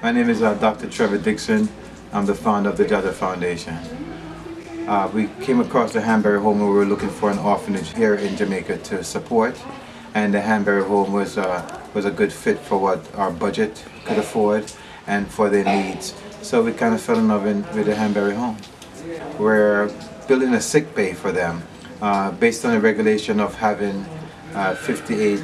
My name is Dr. Trevor Dixon. I'm the founder of the JAHJAH Foundation. We came across the Hanbury Home and we were looking for an orphanage here in Jamaica to support, and the Hanbury Home was a good fit for what our budget could afford and for their needs. So we kind of fell in love with the Hanbury Home. We're building a sick bay for them based on the regulation of having 58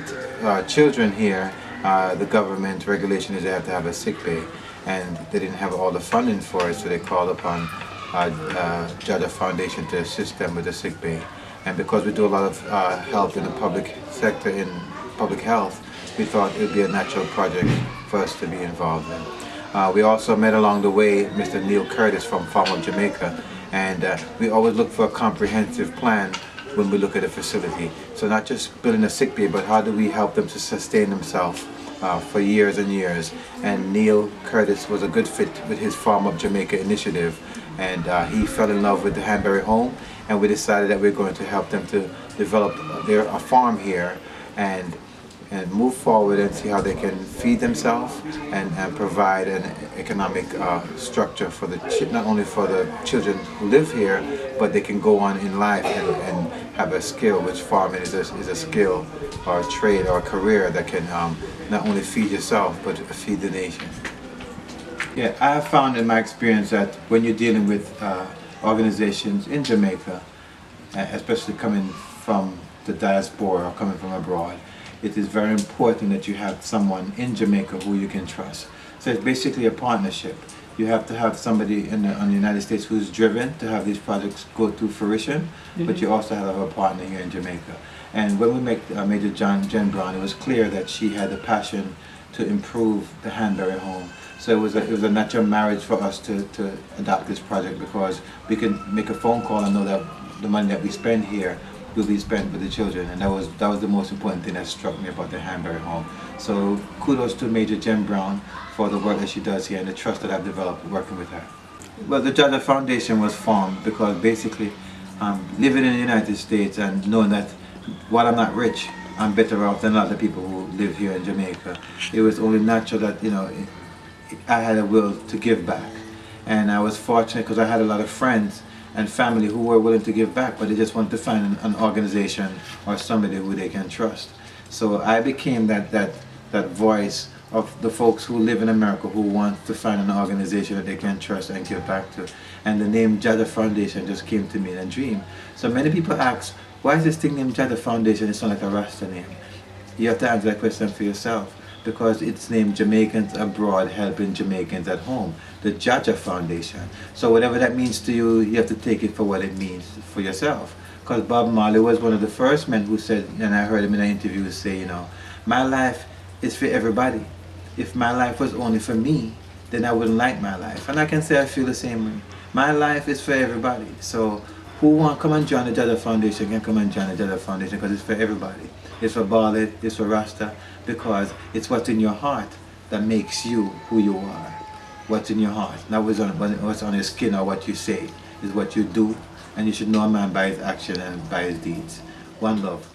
children here. The government regulation is they have to have a sick bay, and they didn't have all the funding for it, so they called upon JAHJAH Foundation to assist them with the sick bay. And because we do a lot of help in the public sector in public health, we thought it would be a natural project for us to be involved in. We also met along the way Mr. Neil Curtis from Farm of Jamaica, and we always look for a comprehensive plan when we look at a facility. So not just building a sick bay, but how do we help them to sustain themselves for years and years. And Neil Curtis was a good fit with his Farm of Jamaica initiative, and he fell in love with the Hanbury Home, and we decided that we're going to help them to develop a farm here and move forward and see how they can feed themselves and provide an economic structure for not only for the children who live here, but they can go on in life and have a skill, which farming is a skill or a trade or a career that can not only feed yourself but feed the nation. Yeah, I have found in my experience that when you're dealing with organizations in Jamaica, especially coming from the diaspora or coming from abroad, it is very important that you have someone in Jamaica who you can trust. So it's basically a partnership. You have to have somebody in the United States who's driven to have these projects go to fruition, but you also have a partner here in Jamaica. And when we met Major Jen Brown, it was clear that she had a passion to improve the Hanbury Home. So it was a natural marriage for us to adopt this project, because we can make a phone call and know that the money that we spend here will be spent with the children, and that was the most important thing that struck me about the Hanbury Home. So kudos to Major Jen Brown for the work that she does here and the trust that I've developed working with her. Well, the JAHJAH Foundation was formed because basically living in the United States and knowing that while I'm not rich, I'm better off than other people who live here in Jamaica. It was only natural that, you know, I had a will to give back, and I was fortunate because I had a lot of friends and family who were willing to give back, but they just wanted to find an organization or somebody who they can trust. So I became that voice of the folks who live in America who want to find an organization that they can trust and give back to. And the name JAHJAH Foundation just came to me in a dream. So many people ask, why is this thing named JAHJAH Foundation? It's not like a Rasta name. You have to answer that question for yourself, because it's named Jamaicans Abroad Helping Jamaicans at Home, the JAHJAH Foundation. So whatever that means to you, you have to take it for what it means for yourself. Because Bob Marley was one of the first men who said, and I heard him in an interview say, you know, my life is for everybody. If my life was only for me, then I wouldn't like my life. And I can say I feel the same way. My life is for everybody. So who want to come and join the JAHJAH Foundation can come and join the JAHJAH Foundation, because it's for everybody. It's for Bali, it's for Rasta, because it's what's in your heart that makes you who you are. What's in your heart, not what's on your skin or what you say, is what you do, and you should know a man by his action and by his deeds. One love.